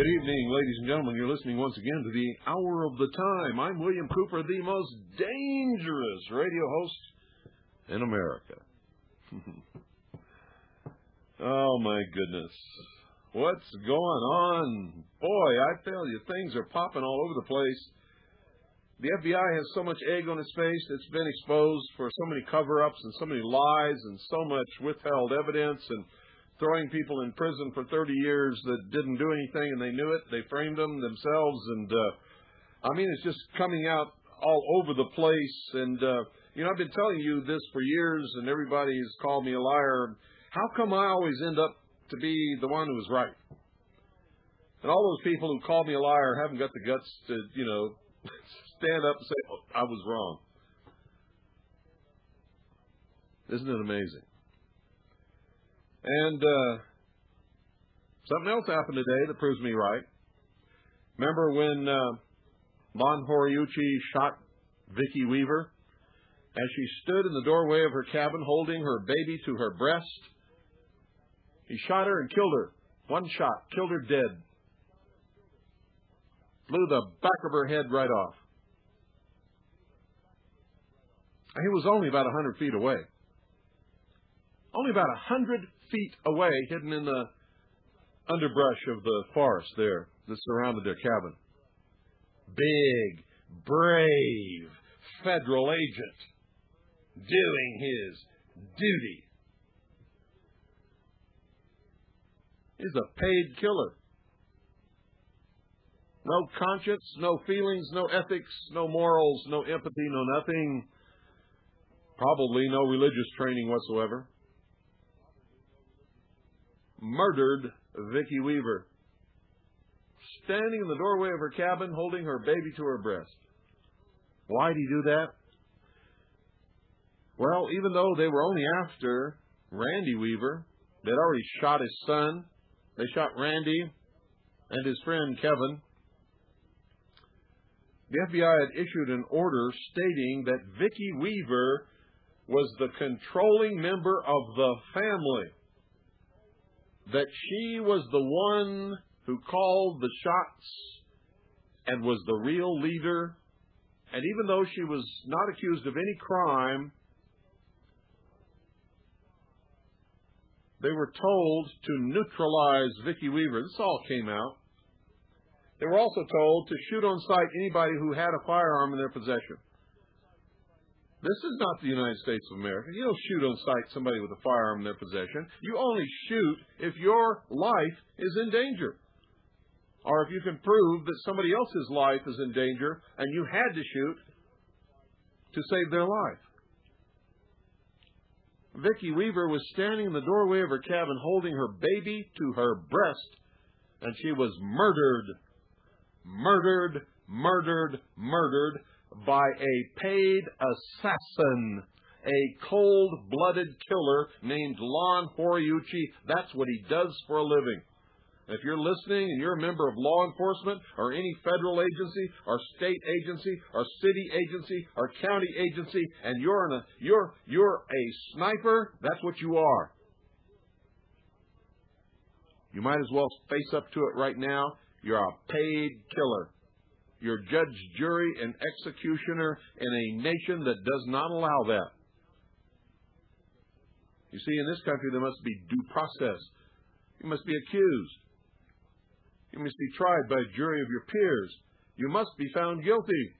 Good evening, ladies and gentlemen. You're listening once again to the Hour of the Time. I'm William Cooper, the most dangerous radio host in America. Oh, my goodness. What's going on? Boy, I tell you, things are popping all over the place. The FBI has so much egg on its face. It's been exposed for so many cover-ups and so many lies and so much withheld evidence and throwing people in prison for 30 years that didn't do anything and they knew it. They framed them themselves. And, it's just coming out all over the place. And, I've been telling you this for years and everybody's called me a liar. How come I always end up to be the one who was right? And all those people who call me a liar haven't got the guts to, stand up and say, oh, I was wrong. Isn't it amazing? And something else happened today that proves me right. Remember when Lon Horiuchi shot Vicki Weaver as she stood in the doorway of her cabin holding her baby to her breast? He shot her and killed her. One shot, killed her dead. Blew the back of her head right off. He was only about 100 feet away. Only about 100 feet away, hidden in the underbrush of the forest there that surrounded their cabin. Big, brave federal agent doing his duty. He's a paid killer. No conscience, no feelings, no ethics, no morals, no empathy, no nothing. Probably no religious training whatsoever. Murdered Vicki Weaver, standing in the doorway of her cabin, holding her baby to her breast. Why did he do that? Well, even though they were only after Randy Weaver, they'd already shot his son. They shot Randy and his friend Kevin. The FBI had issued an order stating that Vicki Weaver was the controlling member of the family, that she was the one who called the shots and was the real leader. And even though she was not accused of any crime, they were told to neutralize Vicki Weaver. This all came out. They were also told to shoot on sight anybody who had a firearm in their possession. This is not the United States of America. You don't shoot on sight somebody with a firearm in their possession. You only shoot if your life is in danger, or if you can prove that somebody else's life is in danger and you had to shoot to save their life. Vicki Weaver was standing in the doorway of her cabin holding her baby to her breast, and she was murdered by a paid assassin, a cold-blooded killer named Lon Horiuchi. That's what he does for a living. If you're listening and you're a member of law enforcement or any federal agency or state agency or city agency or county agency and you're a sniper, that's what you are. You might as well face up to it right now. You're a paid killer. You're judge, jury, and executioner in a nation that does not allow that. You see, in this country, there must be due process. You must be accused. You must be tried by a jury of your peers. You must be found guilty.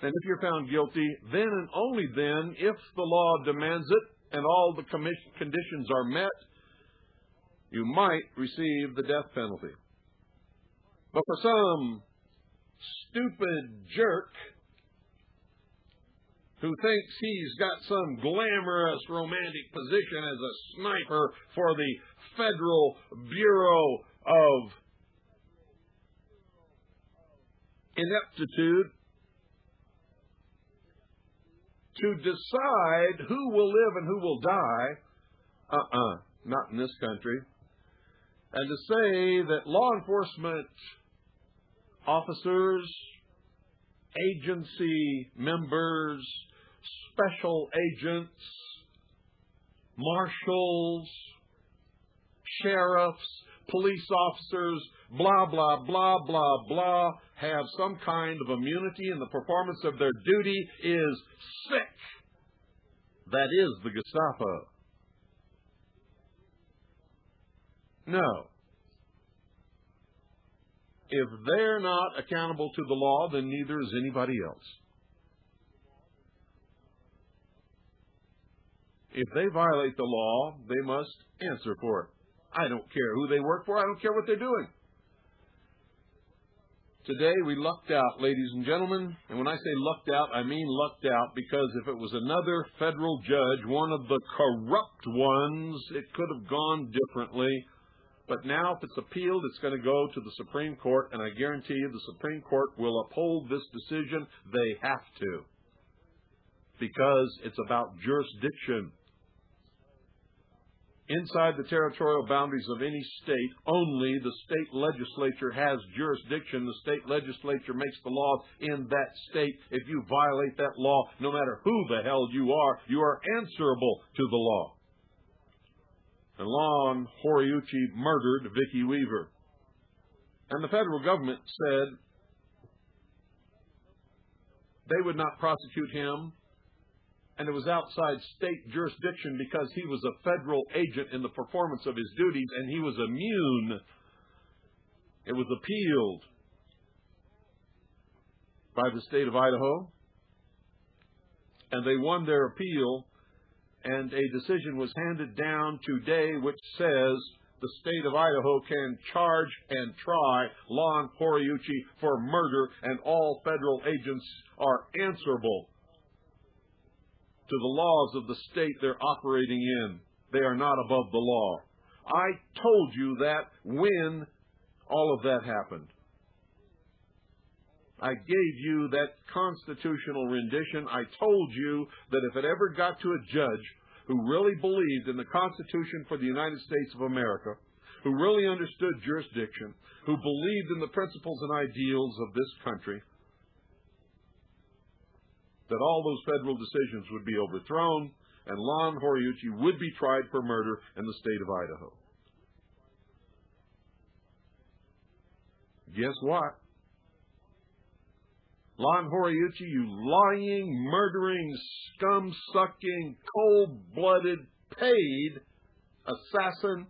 And if you're found guilty, then and only then, if the law demands it and all the conditions are met, you might receive the death penalty. But for some stupid jerk who thinks he's got some glamorous romantic position as a sniper for the Federal Bureau of Ineptitude to decide who will live and who will die, not in this country, and to say that law enforcement officers, agency members, special agents, marshals, sheriffs, police officers, blah, blah, blah, blah, blah, have some kind of immunity in the performance of their duty is sick. That is the Gestapo. No. If they're not accountable to the law, then neither is anybody else. If they violate the law, they must answer for it. I don't care who they work for. I don't care what they're doing. Today we lucked out, ladies and gentlemen. And when I say lucked out, I mean lucked out because if it was another federal judge, one of the corrupt ones, it could have gone differently. But now if it's appealed, it's going to go to the Supreme Court, and I guarantee you the Supreme Court will uphold this decision. They have to. Because it's about jurisdiction. Inside the territorial boundaries of any state, only the state legislature has jurisdiction. The state legislature makes the laws in that state. If you violate that law, no matter who the hell you are answerable to the law. And Lon Horiuchi murdered Vicki Weaver. And the federal government said they would not prosecute him, and it was outside state jurisdiction because he was a federal agent in the performance of his duties, and he was immune. It was appealed by the state of Idaho, and they won their appeal. And a decision was handed down today which says the state of Idaho can charge and try Lon Horiuchi for murder, and all federal agents are answerable to the laws of the state they're operating in. They are not above the law. I told you that when all of that happened. I gave you that constitutional rendition. I told you that if it ever got to a judge who really believed in the Constitution for the United States of America, who really understood jurisdiction, who believed in the principles and ideals of this country, that all those federal decisions would be overthrown and Lon Horiuchi would be tried for murder in the state of Idaho. Guess what? Lon Horiuchi, you lying, murdering, scum-sucking, cold-blooded, paid assassin,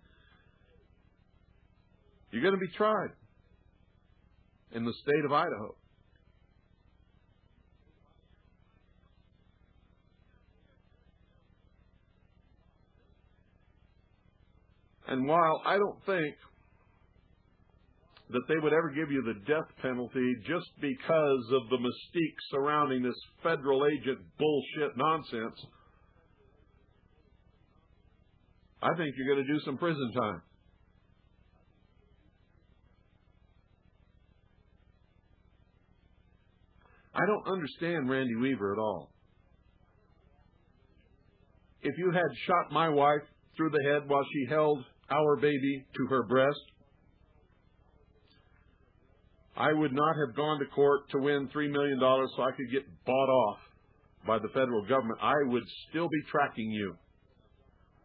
you're going to be tried in the state of Idaho. And while I don't think that they would ever give you the death penalty just because of the mystique surrounding this federal agent bullshit nonsense, I think you're going to do some prison time. I don't understand Randy Weaver at all. If you had shot my wife through the head while she held our baby to her breast, I would not have gone to court to win $3 million so I could get bought off by the federal government. I would still be tracking you.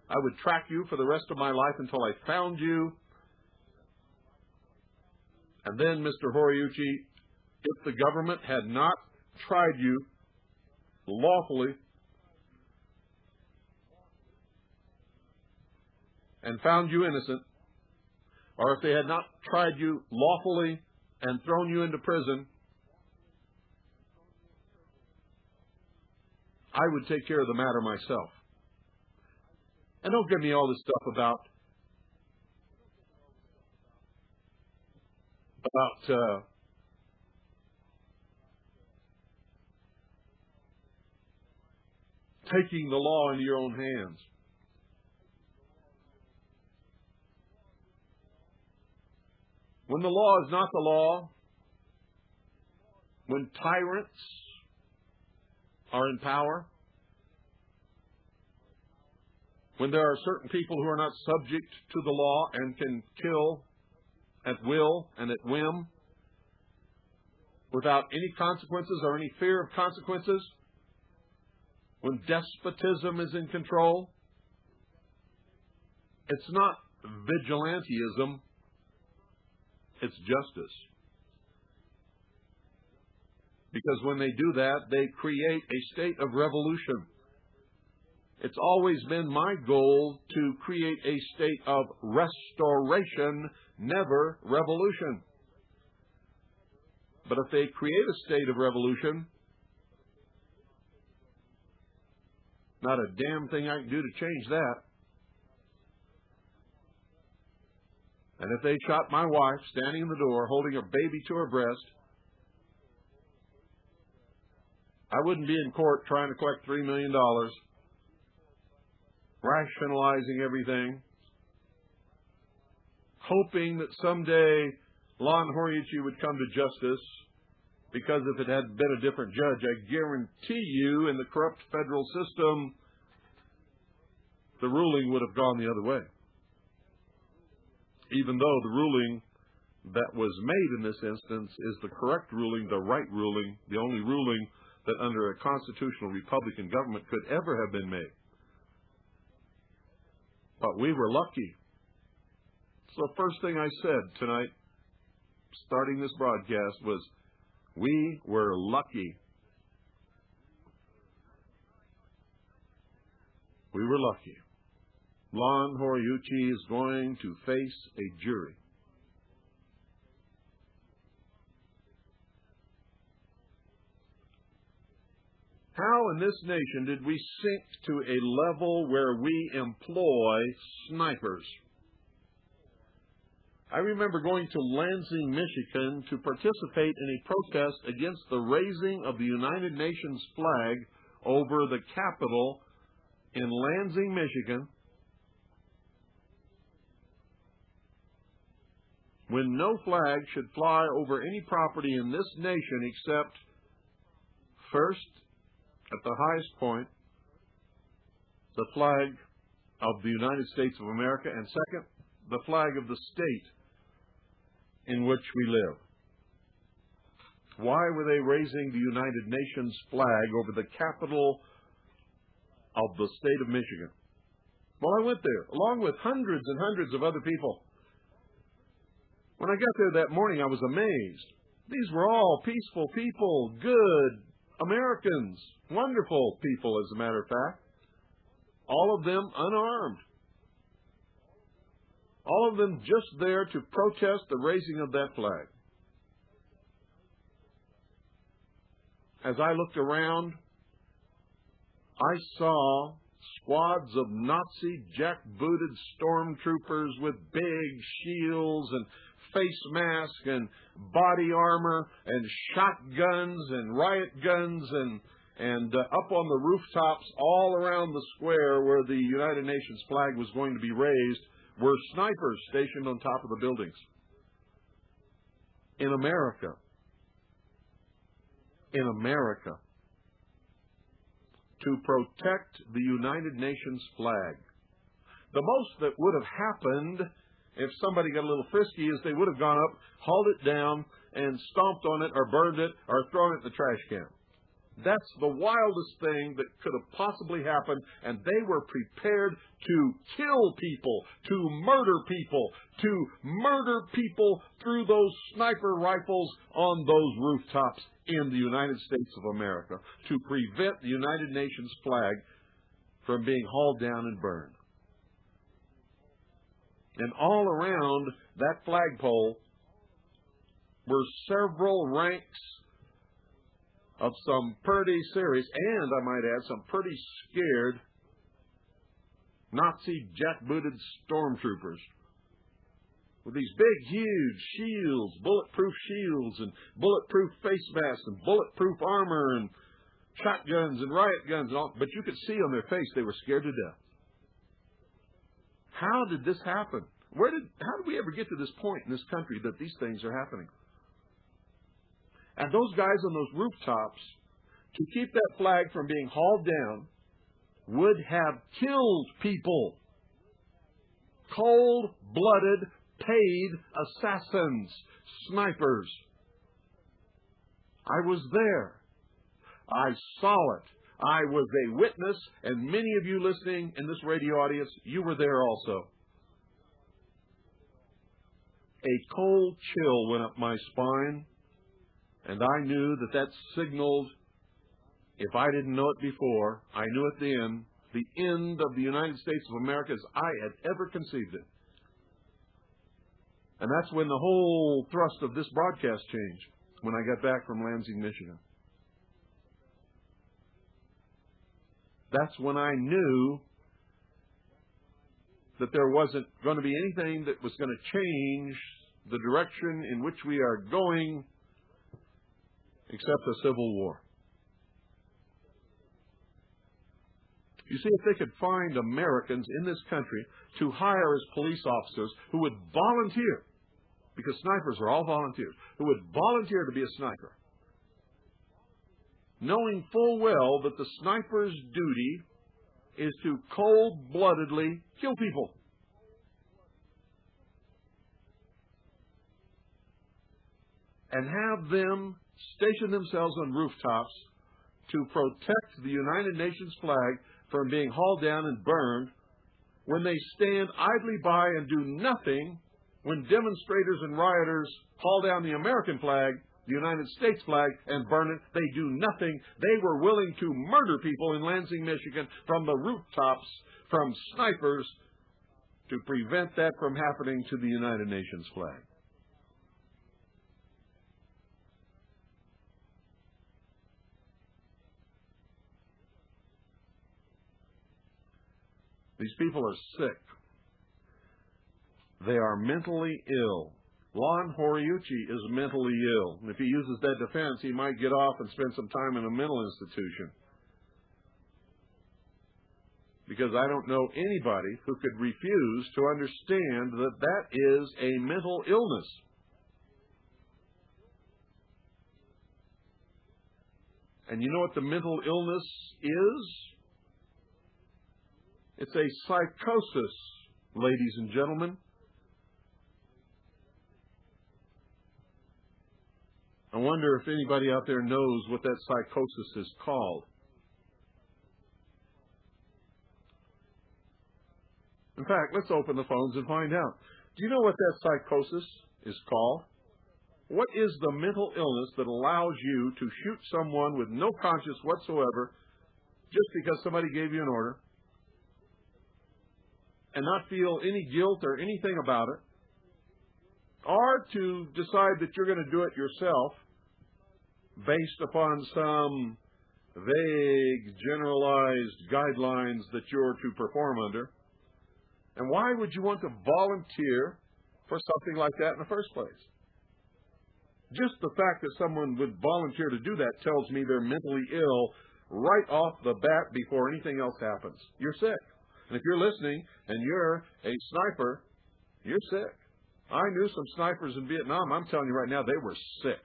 I would track you for the rest of my life until I found you. And then, Mr. Horiuchi, if the government had not tried you lawfully and found you innocent, or if they had not tried you lawfully and thrown you into prison, I would take care of the matter myself. And don't give me all this stuff about taking the law into your own hands. When the law is not the law, when tyrants are in power, when there are certain people who are not subject to the law and can kill at will and at whim without any consequences or any fear of consequences, when despotism is in control, it's not vigilantism, It's justice. Because when they do that, they create a state of revolution. It's always been my goal to create a state of restoration, never revolution. But if they create a state of revolution, not a damn thing I can do to change that. And if they shot my wife standing in the door holding her baby to her breast, I wouldn't be in court trying to collect $3 million, rationalizing everything, hoping that someday Lon Horiuchi would come to justice, because if it had been a different judge, I guarantee you in the corrupt federal system, the ruling would have gone the other way. Even though the ruling that was made in this instance is the correct ruling, the right ruling, the only ruling that under a constitutional Republican government could ever have been made. But we were lucky. So the first thing I said tonight, starting this broadcast, was we were lucky. We were lucky. Lon Horiuchi is going to face a jury. How in this nation did we sink to a level where we employ snipers? I remember going to Lansing, Michigan to participate in a protest against the raising of the United Nations flag over the Capitol in Lansing, Michigan, when no flag should fly over any property in this nation except, first, at the highest point, the flag of the United States of America, and second, the flag of the state in which we live. Why were they raising the United Nations flag over the capital of the state of Michigan? Well, I went there, along with hundreds and hundreds of other people. When I got there that morning, I was amazed. These were all peaceful people, good Americans, wonderful people, as a matter of fact. All of them unarmed. All of them just there to protest the raising of that flag. As I looked around, I saw squads of Nazi jackbooted stormtroopers with big shields and face masks and body armor and shotguns and riot guns and up on the rooftops all around the square where the United Nations flag was going to be raised were snipers stationed on top of the buildings. In America. In America. To protect the United Nations flag. The most that would have happened if somebody got a little frisky is they would have gone up, hauled it down, and stomped on it or burned it or thrown it in the trash can. That's the wildest thing that could have possibly happened, and they were prepared to kill people, to murder people through those sniper rifles on those rooftops in the United States of America to prevent the United Nations flag from being hauled down and burned. And all around that flagpole were several ranks of some pretty serious, and I might add, some pretty scared Nazi jackbooted stormtroopers with these big, huge shields, bulletproof shields, and bulletproof face masks, and bulletproof armor, and shotguns, and riot guns, and all. But you could see on their face they were scared to death. How did this happen? How did we ever get to this point in this country that these things are happening? And those guys on those rooftops, to keep that flag from being hauled down, would have killed people. Cold-blooded, paid assassins, snipers. I was there. I saw it. I was a witness, and many of you listening in this radio audience, you were there also. a cold chill went up my spine, and I knew that signaled, if I didn't know it before, I knew it then, the end of the United States of America as I had ever conceived it. And that's when the whole thrust of this broadcast changed, when I got back from Lansing, Michigan. That's when I knew that there wasn't going to be anything that was going to change the direction in which we are going except a civil war. You see, if they could find Americans in this country to hire as police officers who would volunteer, because snipers are all volunteers, who would volunteer to be a sniper, knowing full well that the sniper's duty is to cold-bloodedly kill people. And have them station themselves on rooftops to protect the United Nations flag from being hauled down and burned, when they stand idly by and do nothing when demonstrators and rioters haul down the American flag, the United States flag, and burn it. They do nothing. They were willing to murder people in Lansing, Michigan, from the rooftops, from snipers, to prevent that from happening to the United Nations flag. These people are sick. They are mentally ill. Lon Horiuchi is mentally ill. And if he uses that defense, he might get off and spend some time in a mental institution. Because I don't know anybody who could refuse to understand that that is a mental illness. And you know what the mental illness is? It's a psychosis, ladies and gentlemen. I wonder if anybody out there knows what that psychosis is called. In fact, let's open the phones and find out. Do you know what that psychosis is called? What is the mental illness that allows you to shoot someone with no conscience whatsoever just because somebody gave you an order and not feel any guilt or anything about it, or to decide that you're going to do it yourself based upon some vague, generalized guidelines that you're to perform under? And why would you want to volunteer for something like that in the first place? Just the fact that someone would volunteer to do that tells me they're mentally ill right off the bat before anything else happens. You're sick. And if you're listening and you're a sniper, you're sick. I knew some snipers in Vietnam. I'm telling you right now, they were sick.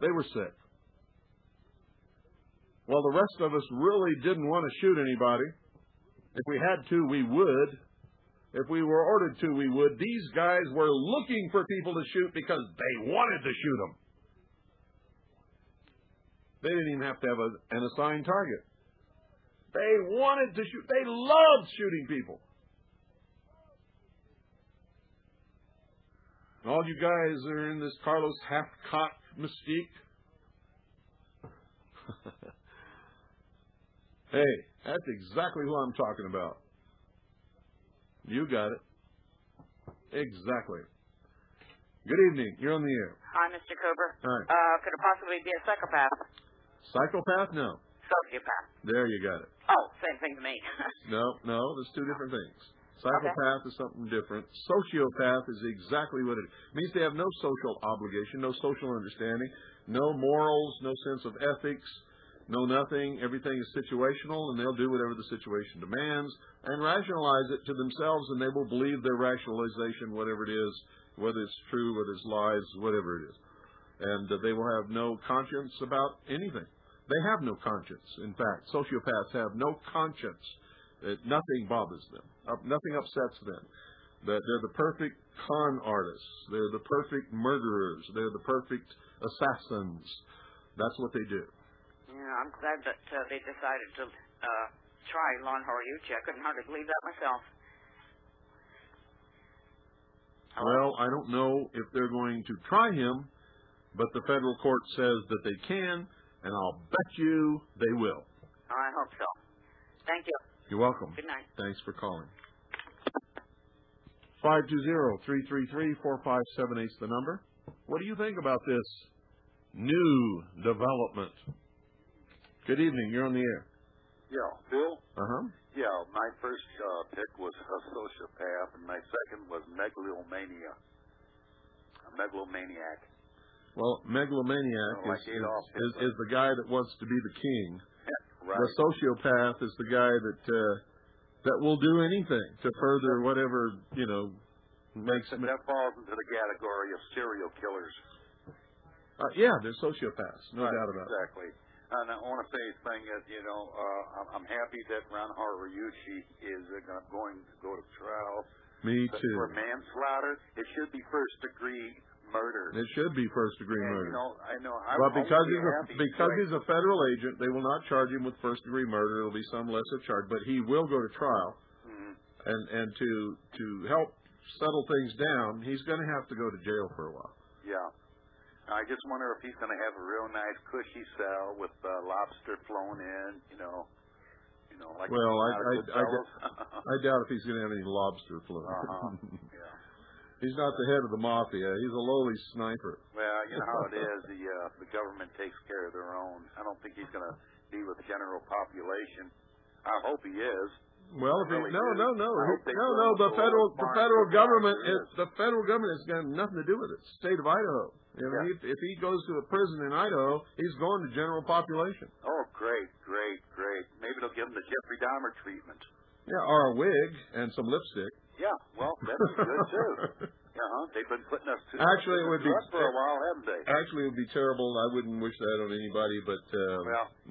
They were sick. Well, the rest of us really didn't want to shoot anybody. If we had to, we would. If we were ordered to, we would. These guys were looking for people to shoot because they wanted to shoot them. They didn't even have to have an assigned target. They wanted to shoot. They loved shooting people. All you guys are in this Carlos half-cock mystique. Hey, that's exactly who I'm talking about. You got it. Exactly. Good evening. You're on the air. Hi, Mr. Cooper. Hi. Could it possibly be a psychopath? Psychopath? No. Sociopath. There you got it. Oh, same thing to me. No, there's two different things. Psychopath is something different. Sociopath is exactly what it is. It means they have no social obligation, no social understanding, no morals, no sense of ethics, no nothing. Everything is situational, and they'll do whatever the situation demands and rationalize it to themselves, and they will believe their rationalization, whatever it is, whether it's true, whether it's lies, whatever it is. And they will have no conscience about anything. They have no conscience. In fact, sociopaths have no conscience. Nothing bothers them. Nothing upsets them. They're the perfect con artists. They're the perfect murderers. They're the perfect assassins. That's what they do. Yeah, I'm glad that they decided to try Lon Horiuchi. I couldn't hardly believe that myself. Well, I don't know if they're going to try him, but the federal court says that they can, and I'll bet you they will. I hope so. Thank you. You're welcome. Good night. Thanks for calling. 520-333-4578 is the number. What do you think about this new development? Good evening. You're on the air. Yeah, Bill? Uh-huh. Yeah, my first pick was a sociopath, and my second was megalomania. A megalomaniac. Well, megalomaniac Like is the guy that wants to be the king. Right. The sociopath is the guy that will do anything to further whatever, makes... That falls into the category of serial killers. Yeah, they're sociopaths, no right, doubt about exactly. And I want to say a thing that, I'm happy that Lon Horiuchi is going to go to trial. Me too. For manslaughter, it should be first-degree murder. It should be first-degree murder. I know. Well, because he's a federal agent, they will not charge him with first-degree murder. It'll be some lesser charge, but he will go to trial. Mm-hmm. And to help settle things down, he's going to have to go to jail for a while. Yeah. I just wonder if he's going to have a real nice, cushy cell with lobster flown in, like. Well, I doubt if he's going to have any lobster flown. Yeah. He's not the head of the mafia. He's a lowly sniper. Well, you know how it is. The government takes care of their own. I don't think he's going to be with the general population. I hope he is. Well, no. The federal government has got nothing to do with it. State of Idaho. If he goes to a prison in Idaho, he's going to general population. Oh, great. Maybe they'll give him the Jeffrey Dahmer treatment. Yeah, or a wig and some lipstick. Yeah, well, that'd be good too. They've been putting us to actually it would be for a while, haven't they? Actually, it would be terrible. I wouldn't wish that on anybody. But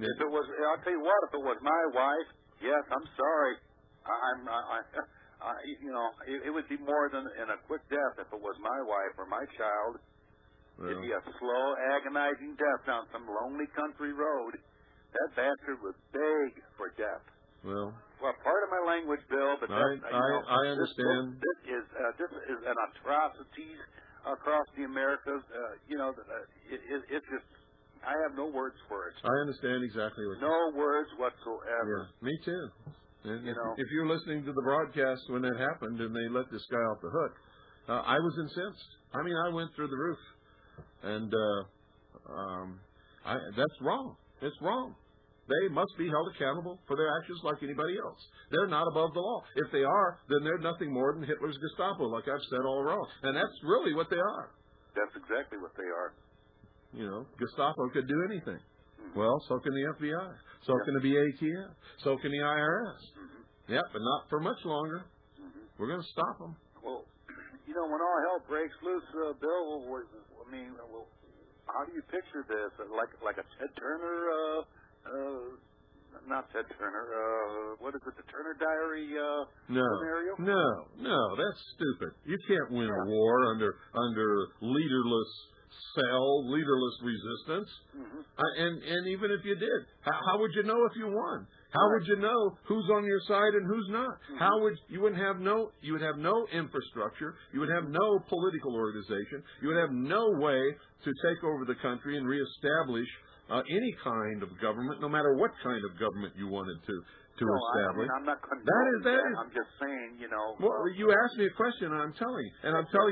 if it was, I'll tell you what. If it was my wife, yes, I'm sorry. It would be more than in a quick death if it was my wife or my child. Well, it'd be a slow, agonizing death down some lonely country road. That bastard would beg for death. Well, part of my language, Bill, but I understand. This is an atrocities across the Americas. It's just I have no words for it. I understand exactly what. No words whatsoever. Yeah, me too. And if you're listening to the broadcast when that happened and they let this guy off the hook, I was incensed. I mean, I went through the roof, and that's wrong. It's wrong. They must be held accountable for their actions like anybody else. They're not above the law. If they are, then they're nothing more than Hitler's Gestapo, like I've said all along. And that's really what they are. That's exactly what they are. Gestapo could do anything. Mm-hmm. Well, so can the FBI. So can the BATF. So can the IRS. Mm-hmm. Yep, but not for much longer. Mm-hmm. We're going to stop them. Well, when all hell breaks loose, Bill, how do you picture this? Like a Ted Turner... not Ted Turner. What is it? The Turner Diary scenario? No, that's stupid. You can't win a war under leaderless resistance. Mm-hmm. And even if you did, how would you know if you won? How would you know who's on your side and who's not? Mm-hmm. You would have no infrastructure. You would have no political organization. You would have no way to take over the country and reestablish any kind of government, no matter what kind of government you wanted to establish. I'm not condoning that. I'm just saying, Well, you asked me a question, and I'm telling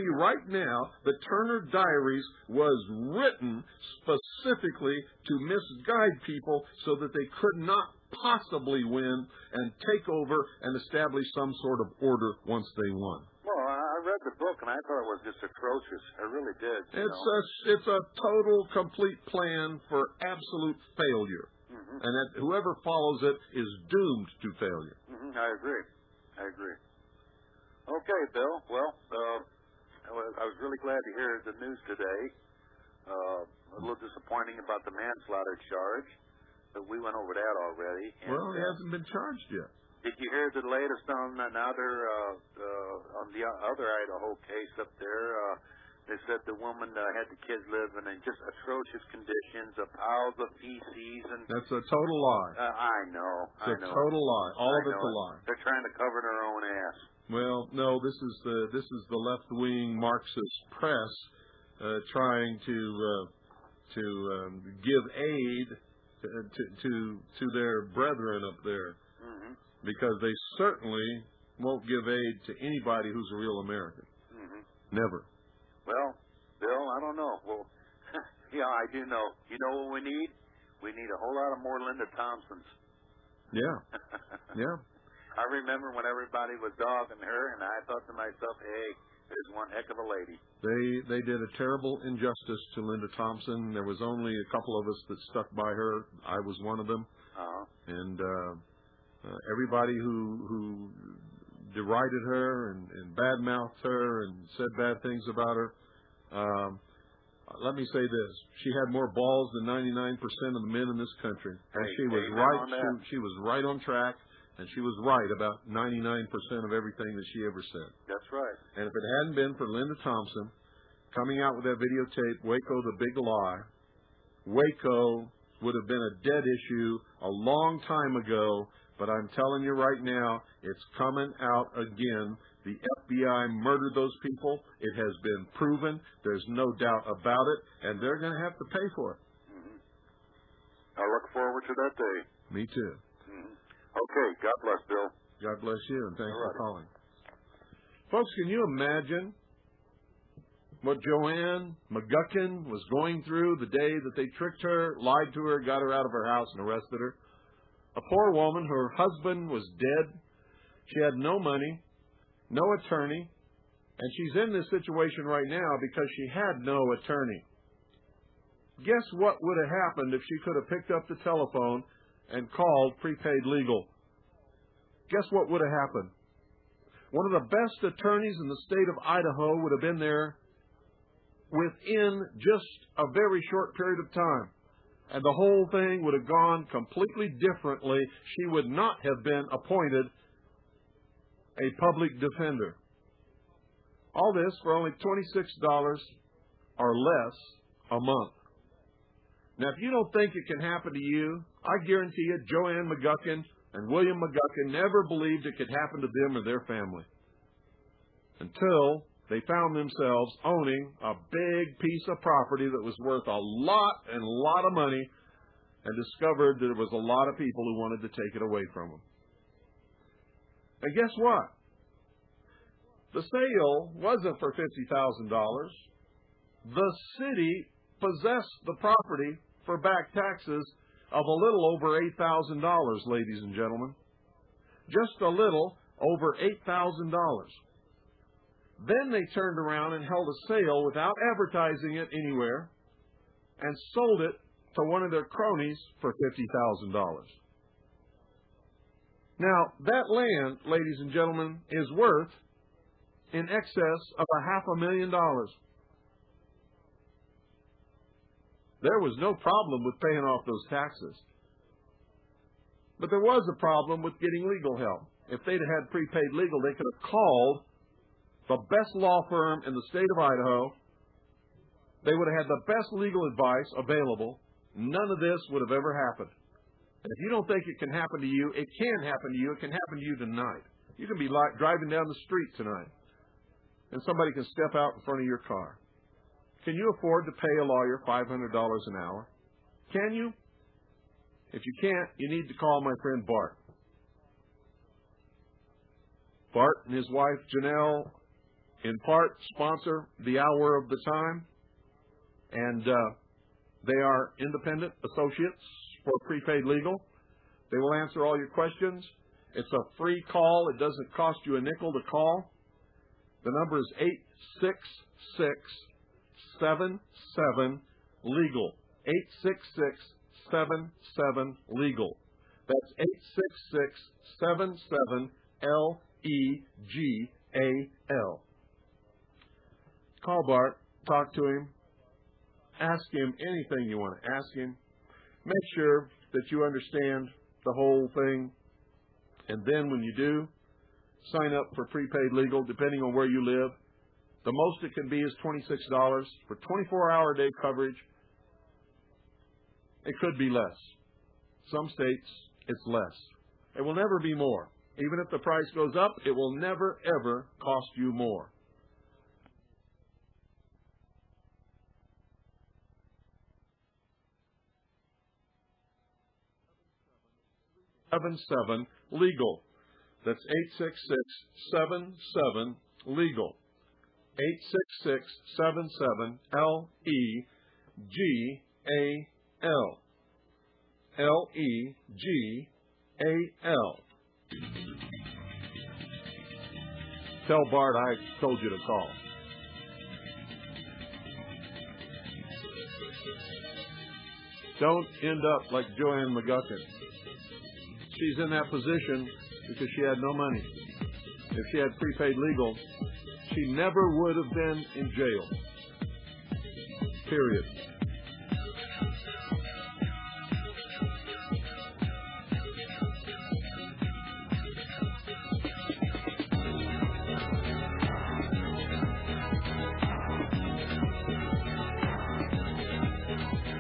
you right now, the Turner Diaries was written specifically to misguide people so that they could not possibly win and take over and establish some sort of order once they won. Well, I read the book, and I thought it was just atrocious. I really did. It's a total, complete plan for absolute failure. Mm-hmm. And that whoever follows it is doomed to failure. Mm-hmm. I agree. Okay, Bill. Well, I was really glad to hear the news today. A little disappointing about the manslaughter charge, but we went over that already. And, well, he hasn't been charged yet. Did you hear the latest on on the other Idaho case up there? They said the woman had the kids living in just atrocious conditions, piles of feces, and that's a total lie. I know. It's a total lie. All of it's a lie. They're trying to cover their own ass. Well, no, this is the left-wing Marxist press trying to give aid to their brethren up there, because they certainly won't give aid to anybody who's a real American. Never. Well, Bill, I don't know. Well, yeah, I do know. You know what we need? We need a whole lot of more Linda Thompsons. Yeah. Yeah. I remember when everybody was dogging her, and I thought to myself, hey, there's one heck of a lady. They did a terrible injustice to Linda Thompson. There was only a couple of us that stuck by her. I was one of them. And everybody who derided her and bad-mouthed her and said bad things about her, let me say this. She had more balls than 99% of the men in this country. And she was right. She was right on track. And she was right about 99% of everything that she ever said. That's right. And if it hadn't been for Linda Thompson coming out with that videotape, Waco the Big Lie, Waco would have been a dead issue a long time ago. But I'm telling you right now, it's coming out again. The FBI murdered those people. It has been proven. There's no doubt about it. And they're going to have to pay for it. I look forward to that day. Me too. Okay, God bless, Bill. God bless you, and thanks for calling. Folks, can you imagine what Joanne McGuckin was going through the day that they tricked her, lied to her, got her out of her house, and arrested her? A poor woman, her husband was dead. She had no money, no attorney, and she's in this situation right now because she had no attorney. Guess what would have happened if she could have picked up the telephone and called prepaid legal? Guess what would have happened? One of the best attorneys in the state of Idaho would have been there within just a very short period of time. And the whole thing would have gone completely differently. She would not have been appointed a public defender. All this for only $26 or less a month. Now, if you don't think it can happen to you, I guarantee you Joanne McGuckin and William McGuckin never believed it could happen to them or their family until they found themselves owning a big piece of property that was worth a lot of money, and discovered that there was a lot of people who wanted to take it away from them. And guess what? The sale wasn't for $50,000. The city possessed the property for back taxes of a little over $8,000, ladies and gentlemen. Just a little over $8,000. Then they turned around and held a sale without advertising it anywhere and sold it to one of their cronies for $50,000. Now, that land, ladies and gentlemen, is worth in excess of $500,000. There was no problem with paying off those taxes. But there was a problem with getting legal help. If they'd had prepaid legal, they could have called the best law firm in the state of Idaho. They would have had the best legal advice available. None of this would have ever happened. And if you don't think it can happen to you, it can happen to you. It can happen to you tonight. You can be driving down the street tonight, and somebody can step out in front of your car. Can you afford to pay a lawyer $500 an hour? Can you? If you can't, you need to call my friend Bart. Bart and his wife Janelle, in part, sponsor the Hour of the Time, and they are independent associates for prepaid legal. They will answer all your questions. It's a free call. It doesn't cost you a nickel to call. The number is 866-77-LEGAL. 866-77-LEGAL. That's 866-77-LEGAL. Call Bart. Talk to him. Ask him anything you want to ask him. Make sure that you understand the whole thing. And then when you do, sign up for prepaid legal, depending on where you live. The most it can be is $26 for 24-hour day coverage. It could be less. Some states, it's less. It will never be more. Even if the price goes up, it will never, ever cost you more. 77 legal. That's 866-77 legal. 866-77 LEGAL. LEGAL. Tell Bart I told you to call. Don't end up like Joanne McGuckin. She's in that position because she had no money. If she had prepaid legal, she never would have been in jail. Period.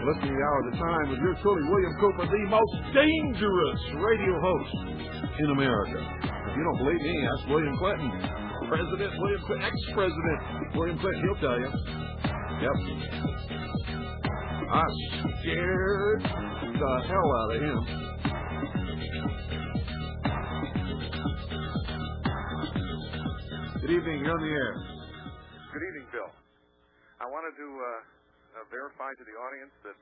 Listening to Hour at a Time with yours truly, William Cooper, the most dangerous radio host in America. If you don't believe me, ask William Clinton. Ex-President William Clinton, he'll tell you. Yep. I scared the hell out of him. Good evening, you're on the air. Good evening, Bill. I wanted to verify to the audience that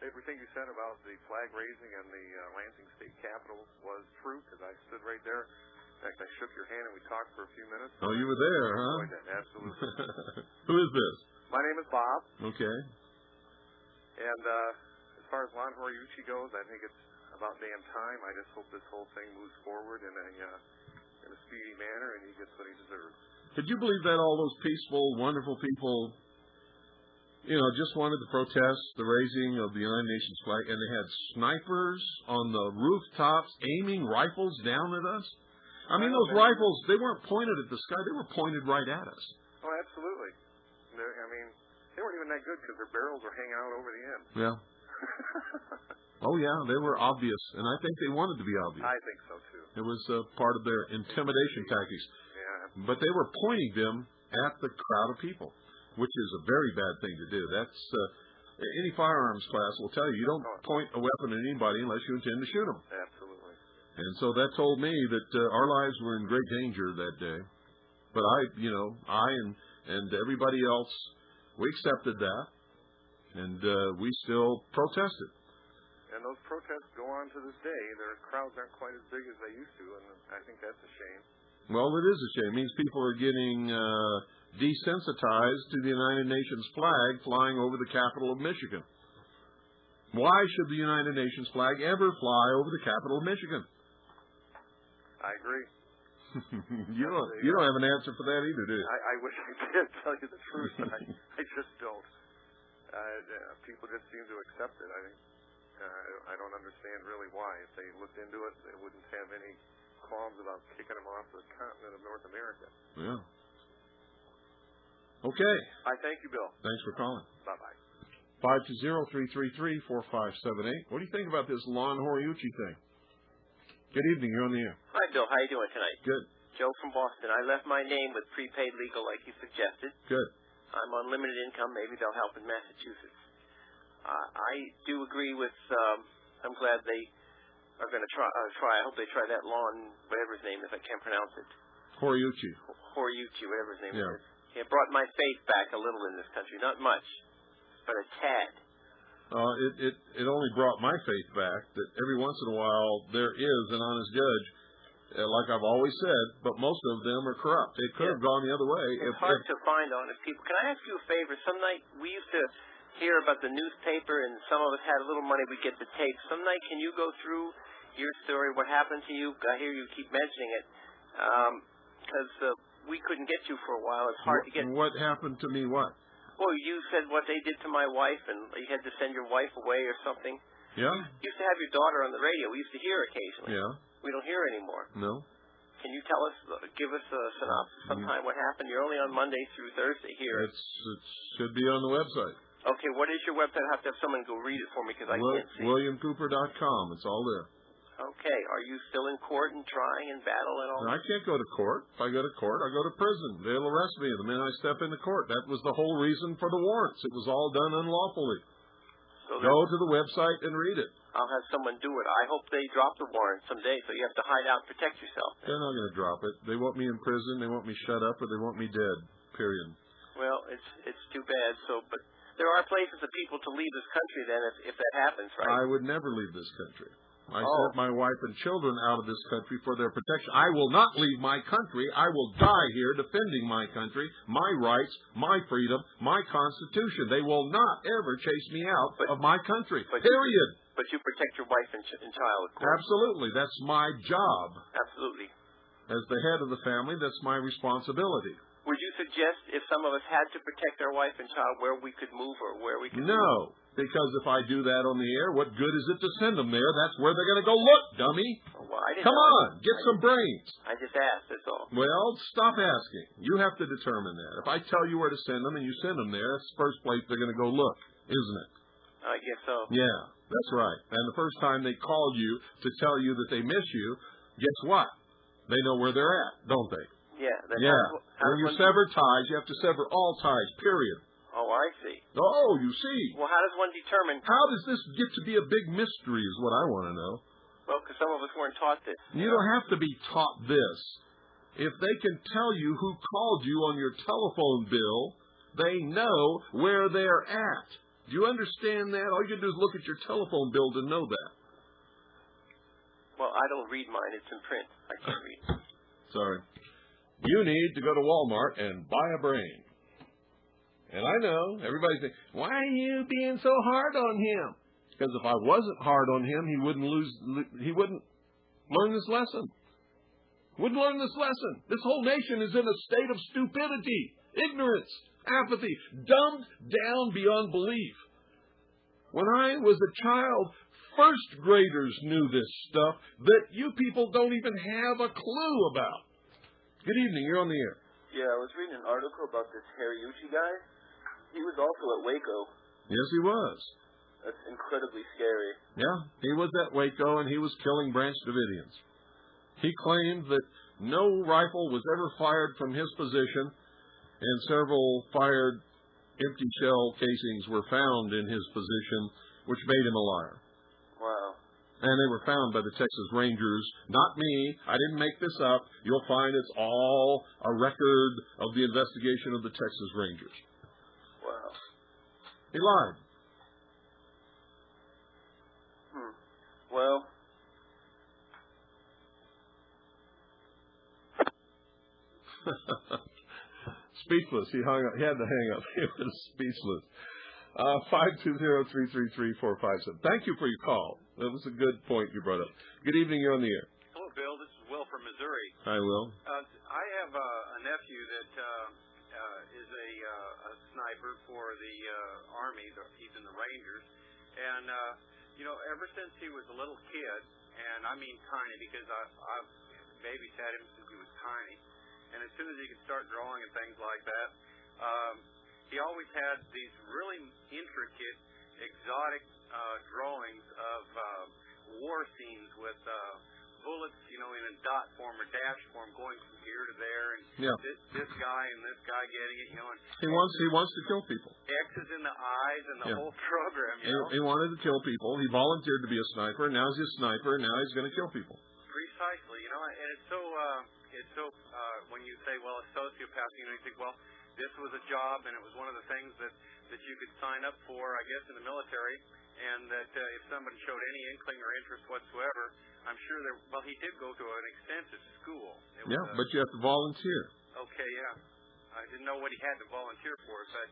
everything you said about the flag raising and the Lansing State Capitol was true, because I stood right there. In fact, I shook your hand and we talked for a few minutes. Oh, you were there, huh? Absolutely. Who is this? My name is Bob. Okay. And as far as Lon Horiuchi goes, I think it's about damn time. I just hope this whole thing moves forward in a speedy manner and he gets what he deserves. Could you believe that all those peaceful, wonderful people, just wanted to protest the raising of the United Nations flag, and they had snipers on the rooftops aiming rifles down at us? I mean, those rifles, they weren't pointed at the sky. They were pointed right at us. Oh, absolutely. They weren't even that good because their barrels were hanging out over the end. Yeah. Oh, yeah, they were obvious, and I think they wanted to be obvious. I think so, too. It was part of their intimidation tactics. Yeah. But they were pointing them at the crowd of people, which is a very bad thing to do. That's any firearms class will tell you don't point a weapon at anybody unless you intend to shoot them. Absolutely. And so that told me that our lives were in great danger that day. But I and everybody else, we accepted that, and we still protested. And those protests go on to this day. Their crowds aren't quite as big as they used to, and I think that's a shame. Well, it is a shame. It means people are getting desensitized to the United Nations flag flying over the capital of Michigan. Why should the United Nations flag ever fly over the capital of Michigan? I agree. You don't have an answer for that either, do you? I wish I did tell you the truth, but I just don't. People just seem to accept it. I don't understand really why. If they looked into it, they wouldn't have any qualms about kicking them off the continent of North America. Yeah. Okay. I thank you, Bill. Thanks for calling. Bye-bye. 520-333-4578. What do you think about this Lon Horiuchi thing? Good evening. You're on the air. Hi, Bill. How you doing tonight? Good. Joe from Boston. I left my name with prepaid legal like you suggested. Good. I'm on limited income. Maybe they'll help in Massachusetts. I do agree with, I'm glad they are going to try. I hope they try that Lon, whatever his name is. I can't pronounce it. Horiuchi, whatever his name Yeah. is. It brought my faith back a little in this country. Not much, but a tad. It only brought my faith back that every once in a while there is an honest judge, like I've always said, but most of them are corrupt. It could have gone the other way. It's hard to find honest people. Can I ask you a favor? Some night we used to hear about the newspaper, and some of us had a little money. We get the tape. Some night, can you go through your story? What happened to you? I hear you keep mentioning it, because we couldn't get you for a while. It's hard to get. What happened to me? What? Well, you said what they did to my wife, and you had to send your wife away or something. Yeah. You used to have your daughter on the radio. We used to hear occasionally. Yeah. We don't hear anymore. No. Can you tell us, give us a synopsis sometime what happened? You're only on Monday through Thursday here. It should be on the website. Okay, what is your website? I have to have someone go read it for me because I can't see. WilliamCooper.com. It's all there. Okay. Are you still in court and trying and battle and all? I can't go to court. If I go to court, I go to prison. They'll arrest me the minute I step into court. That was the whole reason for the warrants. It was all done unlawfully. So go to the website and read it. I'll have someone do it. I hope they drop the warrant someday, so you have to hide out and protect yourself. They're not going to drop it. They want me in prison, they want me shut up, or they want me dead, period. Well, it's too bad. But there are places for people to leave this country then if that happens, right? I would never leave this country. I sent my wife and children out of this country for their protection. I will not leave my country. I will die here defending my country, my rights, my freedom, my Constitution. They will not ever chase me out of my country, period. But you protect your wife and child, of course. Absolutely. That's my job. Absolutely. As the head of the family, that's my responsibility. Would you suggest if some of us had to protect our wife and child where we could move or where we could No. Because if I do that on the air, what good is it to send them there? That's where they're going to go look, dummy. Well, I didn't Come know. on, get some brains. I just asked, that's all. Well, stop asking. You have to determine that. If I tell you where to send them and you send them there, that's the first place they're going to go look, isn't it? I guess so. Yeah, that's right. And the first time they call you to tell you that they miss you, guess what? They know where they're at, don't they? Yeah. When you sever ties, you have to sever all ties, period. Oh, I see. Oh, you see. Well, how does one determine? How does this get to be a big mystery is what I want to know. Well, because some of us weren't taught this. You don't have to be taught this. If they can tell you who called you on your telephone bill, they know where they're at. Do you understand that? All you do is look at your telephone bill to know that. Well, I don't read mine. It's in print. I can't read. Sorry. You need to go to Walmart and buy a brain. And I know, everybody's saying, why are you being so hard on him? Because if I wasn't hard on him, he wouldn't learn this lesson. Wouldn't learn this lesson. This whole nation is in a state of stupidity, ignorance, apathy, dumbed down beyond belief. When I was a child, first graders knew this stuff that you people don't even have a clue about. Good evening, you're on the air. Yeah, I was reading an article about this Horiuchi guy. He was also at Waco. Yes, he was. That's incredibly scary. Yeah, he was at Waco, and he was killing Branch Davidians. He claimed that no rifle was ever fired from his position, and several fired empty shell casings were found in his position, which made him a liar. Wow. And they were found by the Texas Rangers. Not me. I didn't make this up. You'll find it's all a record of the investigation of the Texas Rangers. Wow. He lied. Well. Speechless. He hung up. He had to hang up. He was speechless. 520-333-4577. Thank you for your call. That was a good point you brought up. Good evening. You're on the air. Hello, Bill. This is Will from Missouri. Hi, Will. I have a nephew that is a sniper for the Army. He's in the Rangers. And, ever since he was a little kid, and I mean tiny because I've babysat him since he was tiny, and as soon as he could start drawing and things like that, he always had these really intricate, exotic drawings of war scenes with bullets, in a dot form or dash form going from here to there, and this guy and this guy getting it, and he wants to kill people. X's in the eyes and the whole program. He wanted to kill people. He volunteered to be a sniper. Now he's a sniper. Now he's going to kill people. Precisely, and it's so when you say, well, a sociopath, you think, well, this was a job, and it was one of the things that you could sign up for, I guess, in the military, and that if somebody showed any inkling or interest whatsoever, I'm sure he did go to an extensive school. But you have to volunteer. Okay, yeah. I didn't know what he had to volunteer for, but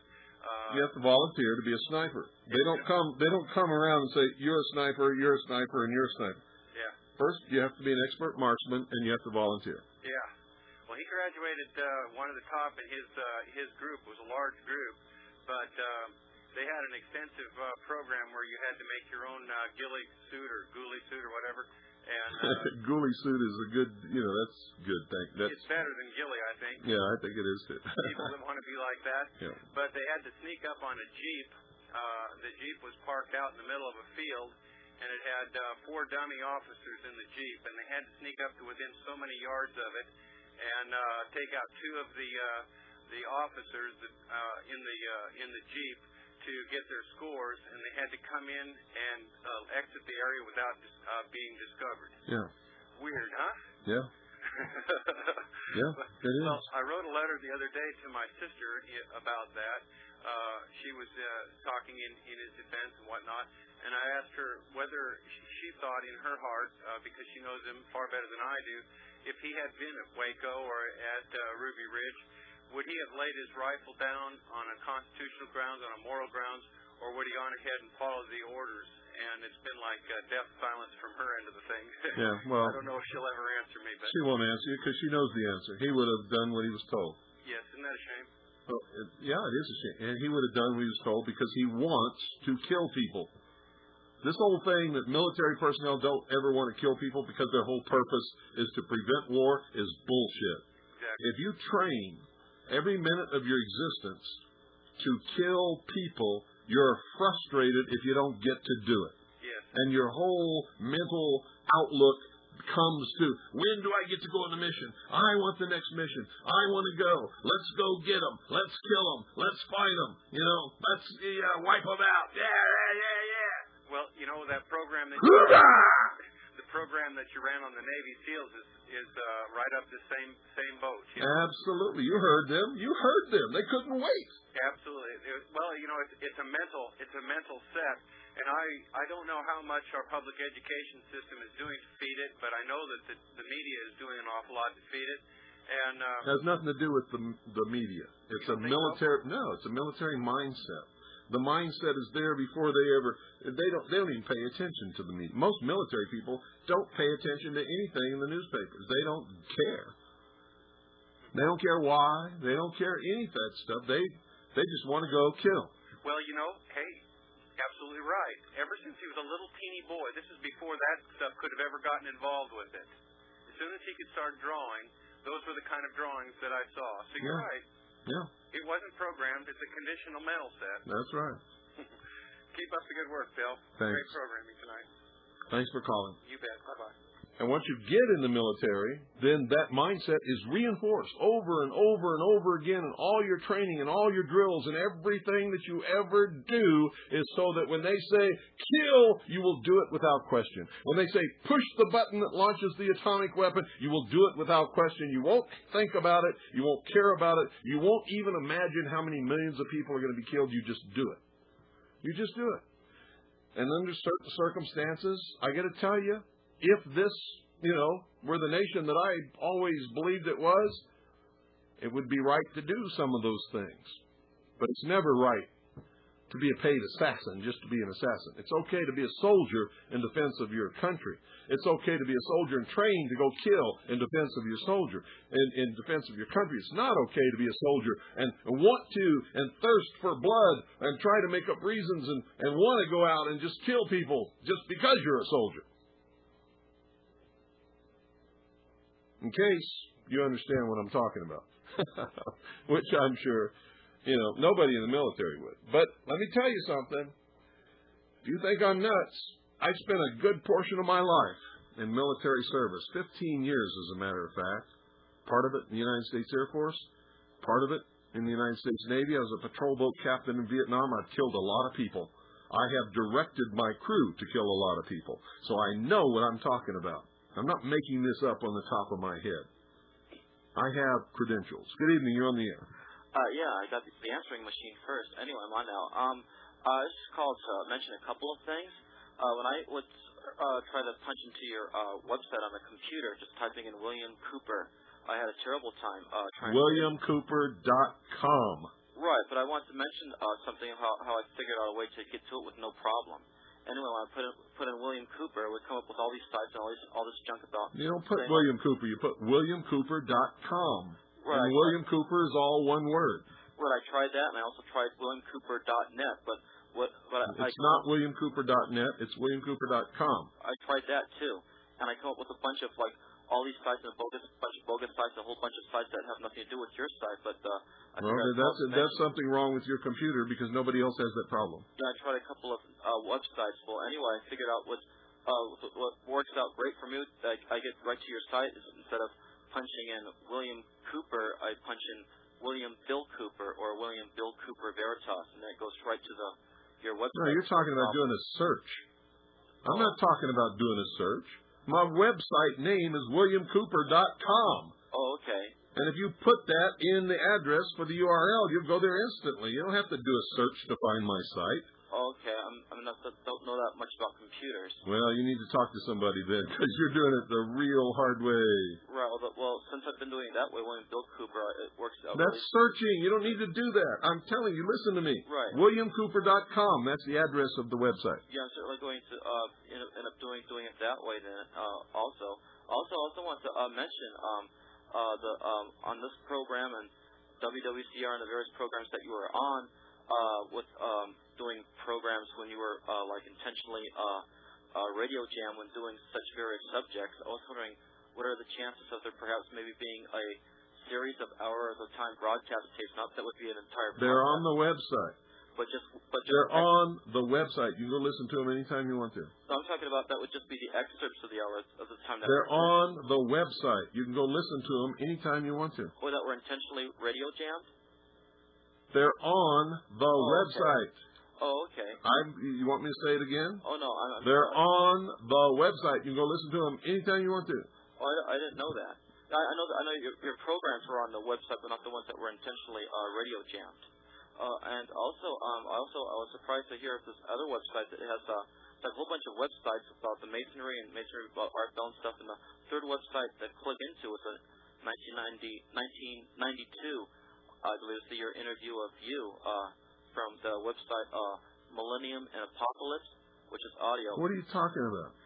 you have to volunteer to be a sniper. They don't come around and say, you're a sniper, you're a sniper, and you're a sniper. Yeah. First, you have to be an expert marksman, and you have to volunteer. Yeah. Well, he graduated one of the top in his group. It was a large group, but they had an extensive program where you had to make your own ghillie suit or ghoulie suit or whatever. And ghoulie suit is a good, that's good thing. It's better than ghillie, I think. Yeah, I think it is too. People that want to be like that. Yeah. But they had to sneak up on a Jeep. The Jeep was parked out in the middle of a field, and it had 4 dummy officers in the Jeep, and they had to sneak up to within so many yards of it and take out 2 of the officers that, in the Jeep to get their scores, and they had to come in and exit the area without being discovered. Yeah. Weird, huh? Yeah. Yeah, it is. Well, I wrote a letter the other day to my sister about that. She was talking in his defense and whatnot, and I asked her whether she thought in her heart, because she knows him far better than I do, if he had been at Waco or at Ruby Ridge, would he have laid his rifle down on a constitutional grounds, on a moral grounds, or would he gone ahead and followed the orders? And it's been like death silence from her end of the thing. Yeah, well, I don't know if she'll ever answer me, but she won't answer you because she knows the answer. He would have done what he was told. yes, isn't that a shame? Well, yeah, it is a shame. And he would have done what he was told because he wants to kill people. This whole thing that military personnel don't ever want to kill people because their whole purpose is to prevent war is bullshit. Exactly. If you train every minute of your existence to kill people, you're frustrated if you don't get to do it. Yes. And your whole mental outlook comes to, when do I get to go on the mission? I want the next mission. I want to go. Let's go get them. Let's kill them. Let's fight them. You know, let's wipe them out. Yeah. Well, you know, that program that the program that you ran on the Navy SEALs is right up the same boat. You know? Absolutely. You heard them. They couldn't wait. Absolutely. Well, you know, it's a mental set, and I don't know how much our public education system is doing to feed it, but I know that the media is doing an awful lot to feed it. And it has nothing to do with the media. It's a military. So? No, it's a military mindset. The mindset is there before they don't even pay attention to the media. Most military people don't pay attention to anything in the newspapers. They don't care. They don't care why. They don't care any of that stuff. They just want to go kill. Well, you know, hey, absolutely right. Ever since he was a little teeny boy, this is before that stuff could have ever gotten involved with it. As soon as he could start drawing, those were the kind of drawings that I saw. So you're right. Yeah. It wasn't programmed. It's a conditional mental set. That's right. Keep up the good work, Bill. Thanks. Great programming tonight. Thanks for calling. You bet. Bye-bye. And once you get in the military, then that mindset is reinforced over and over and over again in all your training and all your drills, and everything that you ever do is so that when they say kill, you will do it without question. When they say push the button that launches the atomic weapon, you will do it without question. You won't think about it. You won't care about it. You won't even imagine how many millions of people are going to be killed. You just do it. You just do it. And under certain circumstances, I got to tell you, if this, were the nation that I always believed it was, it would be right to do some of those things. But it's never right to be a paid assassin just to be an assassin. It's okay to be a soldier in defense of your country. It's okay to be a soldier and train to go kill in defense of your soldier, in defense of your country. It's not okay to be a soldier and want to and thirst for blood and try to make up reasons and want to go out and just kill people just because you're a soldier. In case you understand what I'm talking about, which I'm sure, nobody in the military would. But let me tell you something. If you think I'm nuts, I spent a good portion of my life in military service, 15 years as a matter of fact. Part of it in the United States Air Force, part of it in the United States Navy. I was a patrol boat captain in Vietnam. I've killed a lot of people. I have directed my crew to kill a lot of people. So I know what I'm talking about. I'm not making this up on the top of my head. I have credentials. Good evening. You're on the air. Yeah, I got the answering machine first. Anyway, I'm on now. I just called to mention a couple of things. When I would try to punch into your website on the computer, just typing in William Cooper, I had a terrible time trying WilliamCooper.com. Right, but I wanted to mention something, how I figured out a way to get to it with no problem. Anyway, when I put in William Cooper, it would come up with all these sites and all this junk about... You don't put William Cooper. You put WilliamCooper.com. Right. And William Cooper is all one word. Right, I tried that, and I also tried WilliamCooper.net, but it's not WilliamCooper.net. It's WilliamCooper.com. I tried that, too. And I come up with a bunch of, all these sites and a bunch of bogus sites, a whole bunch of sites that have nothing to do with your site. But that's something wrong with your computer because nobody else has that problem. Yeah, I tried a couple of websites. Well, anyway, I figured out what works out great for me. I get right to your site is instead of punching in William Cooper, I punch in William Bill Cooper or William Bill Cooper Veritas, and that goes right to your website. No, you're talking about doing a search. I'm not talking about doing a search. My website name is WilliamCooper.com. Oh, okay. And if you put that in the address for the URL, you'll go there instantly. You don't have to do a search to find my site. Oh, okay. I don't know that much about computers. Well, you need to talk to somebody then, because you're doing it the real hard way. Right. Well, since I've been doing it that way, William Bill Cooper, it works out. That's searching. You don't need to do that. I'm telling you, listen to me. Right. WilliamCooper.com. That's the address of the website. Yeah, I'm certainly going to end up doing it that way then. Also want to mention on this program and WWCR and the various programs that you were on with doing programs when you were intentionally radio jam when doing such various subjects. I was wondering, what are the chances of there perhaps maybe being a series of hour-at-a-time broadcast tapes? Not that would be an entire broadcast. They're on the website. But they're on the website. You can go listen to them anytime you want to. So I'm talking about that would just be the excerpts of the hour of the time. They're on the website. You can go listen to them anytime you want to. Or that were intentionally radio jammed? They're on the website. Okay. Oh, okay. You want me to say it again? Oh, no. They're on the website. You can go listen to them anytime you want to. Oh, I didn't know that. I know your programs were on the website, but not the ones that were intentionally radio jammed. And also, I was surprised to hear of this other website that has a whole bunch of websites about the masonry about art, bell, and stuff. And the third website that click into is a 1992, I believe, it's the year interview of you from the website Millennium and Apocalypse, which is audio. What are you talking about?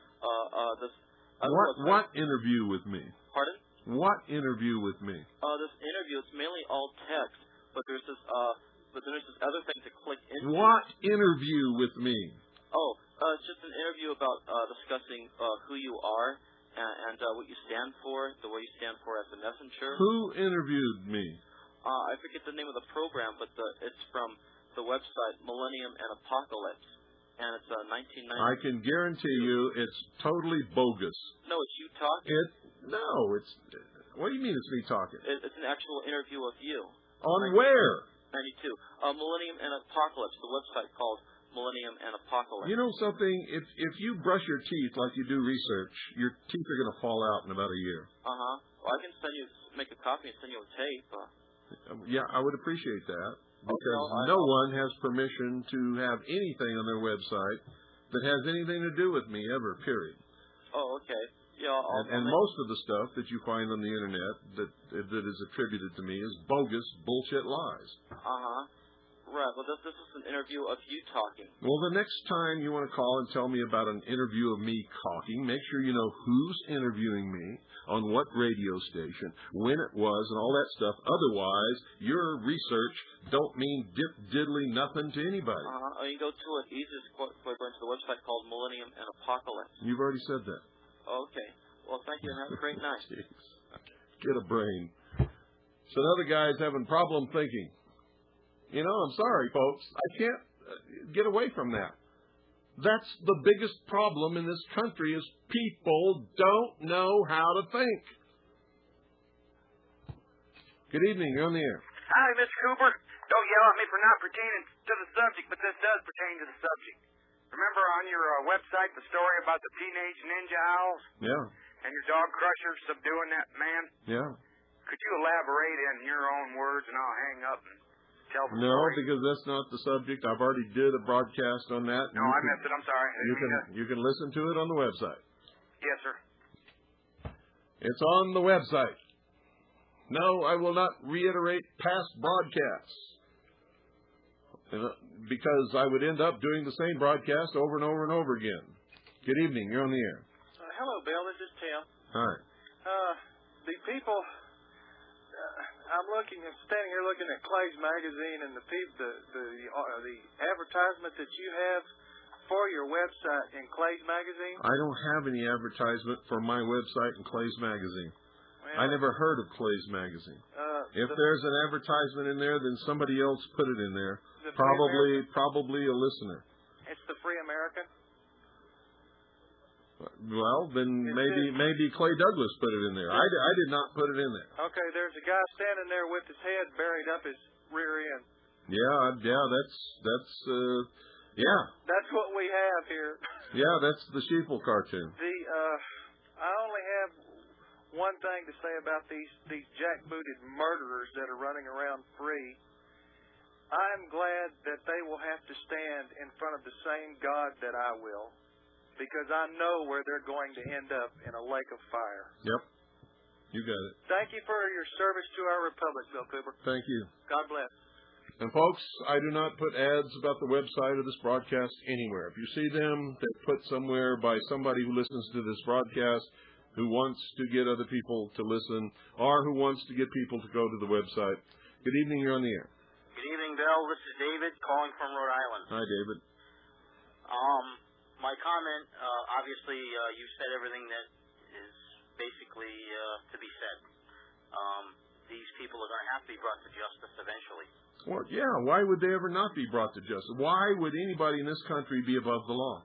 What interview with me? Pardon? What interview with me? This interview is mainly all text, but there's this other thing to click into. What interview with me? Oh, it's just an interview about discussing who you are and what you stand for, the way you stand for as a messenger. Who interviewed me? I forget the name of the program, but it's from the website Millennium and Apocalypse, and it's 1990. I can guarantee you it's totally bogus. No, it's you talking. What do you mean it's me talking? It's an actual interview of you. On where? 92. Millennium and Apocalypse, the website called Millennium and Apocalypse. You know something? If you brush your teeth like you do research, your teeth are going to fall out in about a year. Uh-huh. Well, I can make a copy and send you a tape. Yeah, I would appreciate that. Because no one has permission to have anything on their website that has anything to do with me ever, period. Oh, okay. Yeah, and most of the stuff that you find on the Internet that is attributed to me is bogus, bullshit lies. Uh-huh. Right. Well, this is an interview of you talking. Well, the next time you want to call and tell me about an interview of me talking, make sure you know who's interviewing me, on what radio station, when it was, and all that stuff. Otherwise, your research don't mean diddly nothing to anybody. You go to it easiest by going to the website called Millennium and Apocalypse. You've already said that. Okay. Well, thank you, and have a great night. Get a brain. So another guy's having problem thinking. You know, I'm sorry, folks. I can't get away from that. That's the biggest problem in this country is people don't know how to think. Good evening. You're on the air. Hi, Mr. Cooper. Don't yell at me for not pertaining to the subject, but this does pertain to the subject. Remember on your website the story about the teenage ninja owls? Yeah. And your dog crusher subduing that man? Yeah. Could you elaborate in your own words, and I'll hang up and tell the No, story? because that's not the subject. I've already did a broadcast on that. No, I missed it. I'm sorry. You can listen to it on the website. Yes, sir. It's on the website. No, I will not reiterate past broadcasts because I would end up doing the same broadcast over and over and over again. Good evening. You're on the air. Hello, Bill. This is Tim. Hi. The people... I'm standing here looking at Clay's magazine and the advertisement that you have for your website in Clay's magazine? I don't have any advertisement for my website in Clay's magazine. Well, I never heard of Clay's magazine. If there's an advertisement in there, then somebody else put it in there. Probably a listener. It's the Free American? Well, then maybe Clay Douglas put it in there. I did not put it in there. Okay, there's a guy standing there with his head buried up his rear end. Yeah, that's what we have here. Yeah, that's the sheeple cartoon. I only have one thing to say about these jackbooted murderers that are running around free. I'm glad that they will have to stand in front of the same God that I will, because I know where they're going to end up, in a lake of fire. Yep. You got it. Thank you for your service to our republic, Bill Cooper. Thank you. God bless. And folks, I do not put ads about the website of this broadcast anywhere. If you see them, they're put somewhere by somebody who listens to this broadcast, who wants to get other people to listen, or who wants to get people to go to the website. Good evening, you're on the air. Good evening, Bill. This is David calling from Rhode Island. Hi, David. My comment, obviously, you said everything that is basically to be said. These people are going to have to be brought to justice eventually. Well, yeah, why would they ever not be brought to justice? Why would anybody in this country be above the law?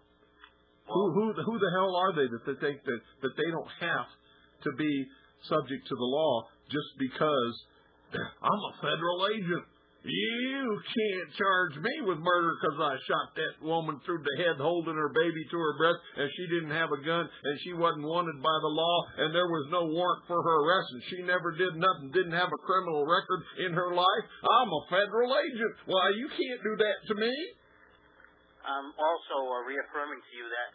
Well, who the hell are they that they think that they don't have to be subject to the law just because I'm a federal agent? You can't charge me with murder because I shot that woman through the head holding her baby to her breast and she didn't have a gun and she wasn't wanted by the law and there was no warrant for her arrest and she never did nothing, didn't have a criminal record in her life. I'm a federal agent. Why, you can't do that to me. I'm also reaffirming to you that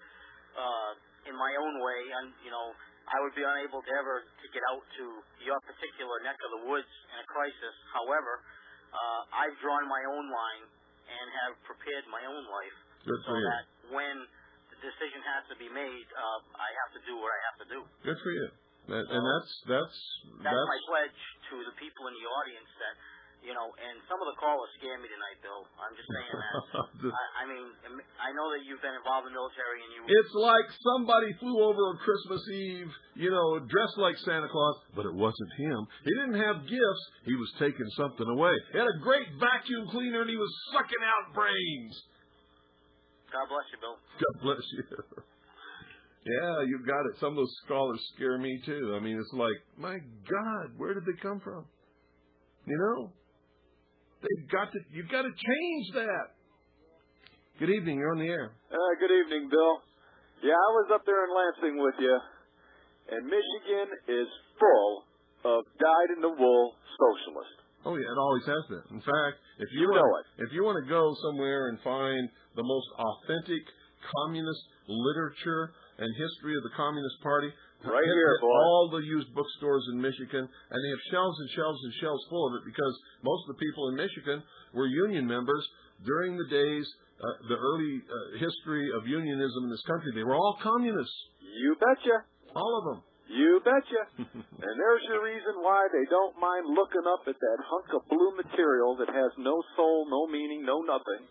in my own way, I would be unable to ever to get out to your particular neck of the woods in a crisis. However, I've drawn my own line and have prepared my own life so that when the decision has to be made, I have to do what I have to do. Good for you. And that's my pledge to the people in the audience that, and some of the callers scare me tonight, Bill. I'm just saying that. I know that you've been involved in the military and you... It's like somebody flew over on Christmas Eve, dressed like Santa Claus, but it wasn't him. He didn't have gifts. He was taking something away. He had a great vacuum cleaner and he was sucking out brains. God bless you, Bill. God bless you. Yeah, you got it. Some of those scholars scare me, too. I mean, it's like, my God, where did they come from? You've got to change that. Good evening. You're on the air. Good evening, Bill. Yeah, I was up there in Lansing with you, and Michigan is full of dyed-in-the-wool socialists. Oh, yeah, it always has been. In fact, if you want to go somewhere and find the most authentic communist literature and history of the Communist Party, right here, boy. All the used bookstores in Michigan, and they have shelves and shelves and shelves full of it because most of the people in Michigan were union members during the days, the early history of unionism in this country. They were all communists. You betcha. All of them. You betcha. And there's your reason why they don't mind looking up at that hunk of blue material that has no soul, no meaning, no nothing.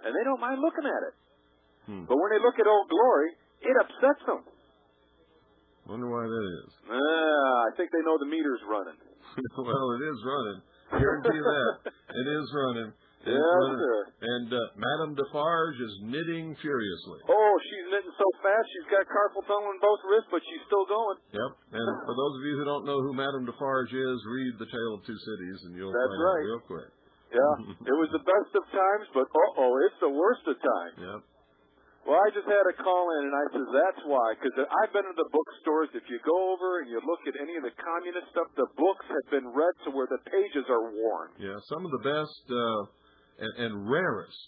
And they don't mind looking at it. But when they look at Old Glory, it upsets them. Wonder why that is. I think they know the meter's running. Well, it is running. Guarantee that. It is running. Sir. And Madame Defarge is knitting furiously. Oh, she's knitting so fast, she's got carpal tunnel in both wrists, but she's still going. Yep. And for those of you who don't know who Madame Defarge is, read The Tale of Two Cities, and you'll find out real quick. Yeah. It was the best of times, but it's the worst of times. Yep. Well, I just had a call in, and I said, that's why. Because I've been to the bookstores. If you go over and you look at any of the communist stuff, the books have been read to where the pages are worn. Yeah, some of the best and rarest,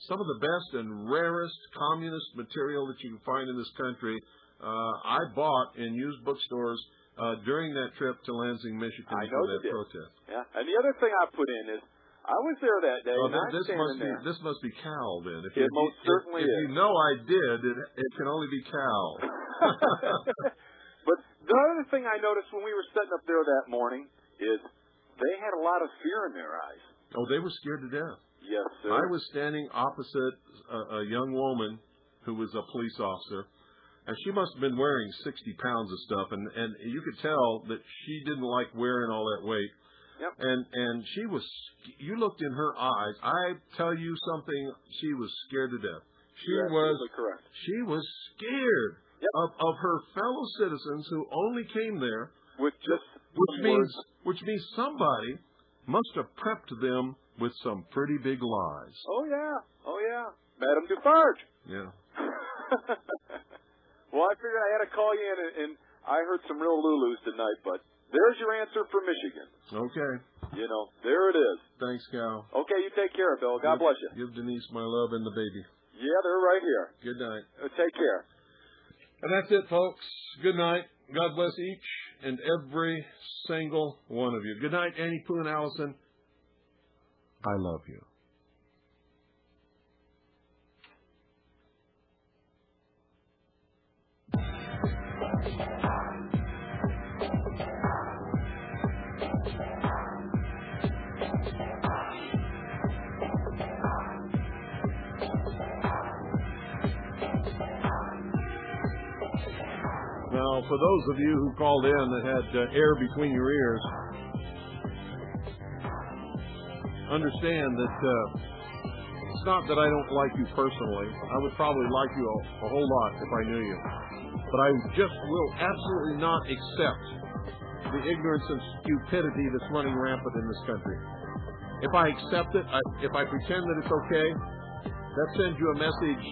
some of the best and rarest communist material that you can find in this country, I bought in used bookstores during that trip to Lansing, Michigan for that protest. Yeah, and the other thing I put in is, I was there that day, and this must be Cal, then. It most certainly is. If you know I did, it can only be Cal. But the other thing I noticed when we were sitting up there that morning is they had a lot of fear in their eyes. Oh, they were scared to death. Yes, sir. I was standing opposite a young woman who was a police officer, and she must have been wearing 60 pounds of stuff, and you could tell that she didn't like wearing all that weight. Yep. And she was, you looked in her eyes. I tell you something, she was scared to death. You're absolutely correct. She was scared Yep. of her fellow citizens who only came there with just which means somebody must have prepped them with some pretty big lies. Oh yeah, Madame Dufarge. Yeah. Well, I figured I had to call you in, and I heard some real Lulus tonight, but there's your answer for Michigan. Okay. You know, there it is. Thanks, Cal. Okay, you take care, Bill. God bless you. Give Denise my love and the baby. Yeah, they're right here. Good night. Take care. And that's it, folks. Good night. God bless each and every single one of you. Good night, Annie Pooh and Allison. I love you. Now, for those of you who called in that had air between your ears, understand that it's not that I don't like you personally. I would probably like you a whole lot if I knew you. But I just will absolutely not accept the ignorance and stupidity that's running rampant in this country. If I accept it, if I pretend that it's okay, that sends you a message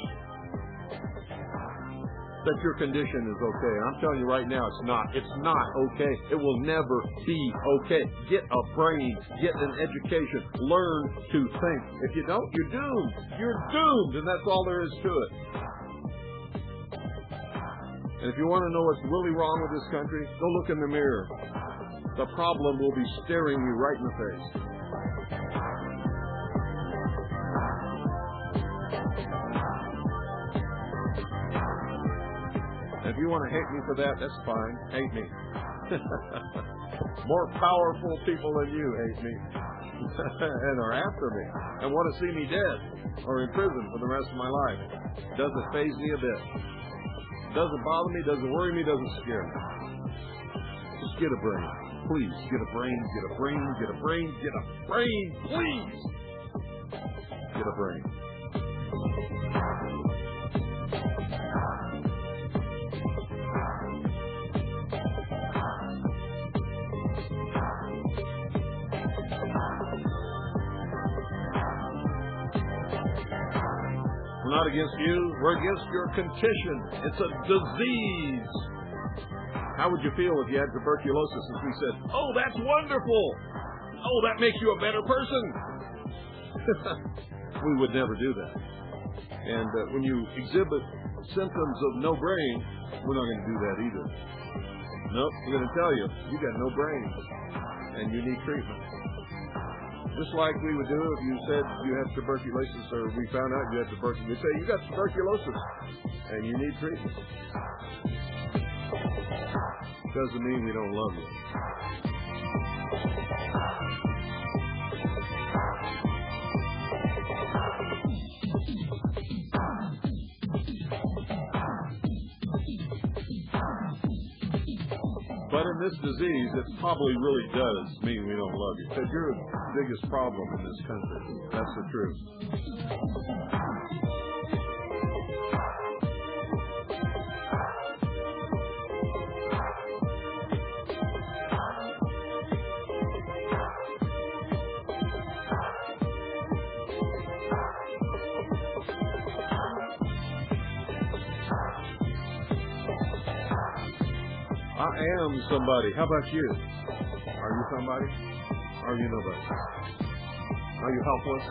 that your condition is okay. And I'm telling you right now, it's not. It's not okay. It will never be okay. Get a brain. Get an education. Learn to think. If you don't, you're doomed. You're doomed, and that's all there is to it. And if you want to know what's really wrong with this country, go look in the mirror. The problem will be staring you right in the face. If you want to hate me for that, that's fine. Hate me. More powerful people than you hate me and are after me and want to see me dead or in prison for the rest of my life. Doesn't faze me a bit. Doesn't bother me, doesn't worry me, doesn't scare me. Just get a brain. Please, get a brain, get a brain, get a brain, get a brain, please. Get a brain. We're not against you. We're against your condition. It's a disease. How would you feel if you had tuberculosis and we said, oh, that's wonderful. Oh, that makes you a better person. We would never do that. And when you exhibit symptoms of no brain, we're not going to do that either. Nope, we're going to tell you, you got no brain and you need treatment. Just like we would do if you said you had tuberculosis, or we found out you had tuberculosis. We say, you got tuberculosis, and you need treatment. Doesn't mean we don't love you. But in this disease, it probably really does mean we don't love you. Because you're the biggest problem in this country. That's the truth. I am somebody. How about you? Are you somebody? Are you nobody? Are you helpless?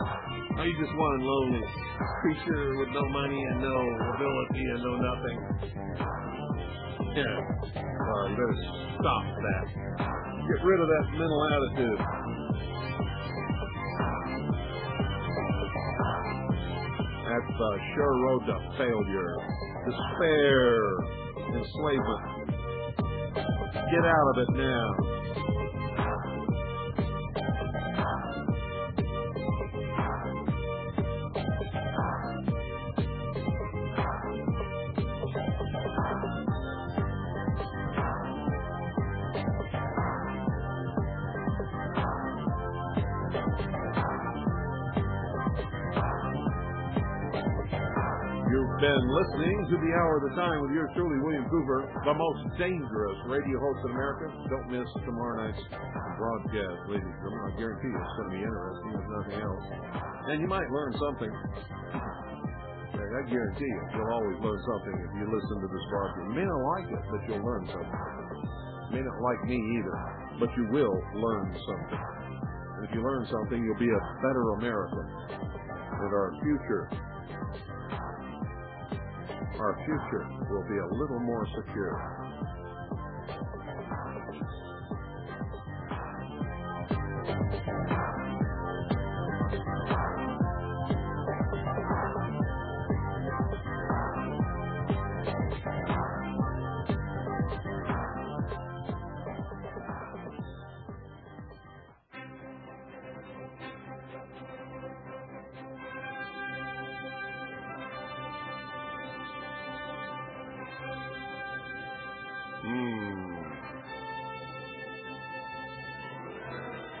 Are you just one lonely creature with no money and no ability and no nothing? Yeah. Well, you better stop that. Get rid of that mental attitude. That's the sure road to failure, despair, enslavement. Get out of it now. been listening to The Hour of the Time with yours truly, William Cooper, the most dangerous radio host in America. Don't miss tomorrow night's broadcast, ladies and gentlemen. I guarantee you it's going to be interesting, if nothing else. And you might learn something. I guarantee you'll always learn something if you listen to this broadcast. You may not like it, but you'll learn something. You may not like me either, but you will learn something. And if you learn something, you'll be a better American. And our future will be a little more secure.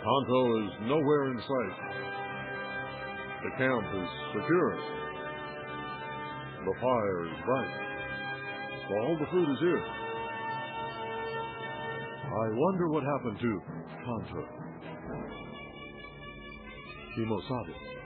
Tonto is nowhere in sight. The camp is secure. The fire is bright. All the food is here. I wonder what happened to Tonto. Kimosabe.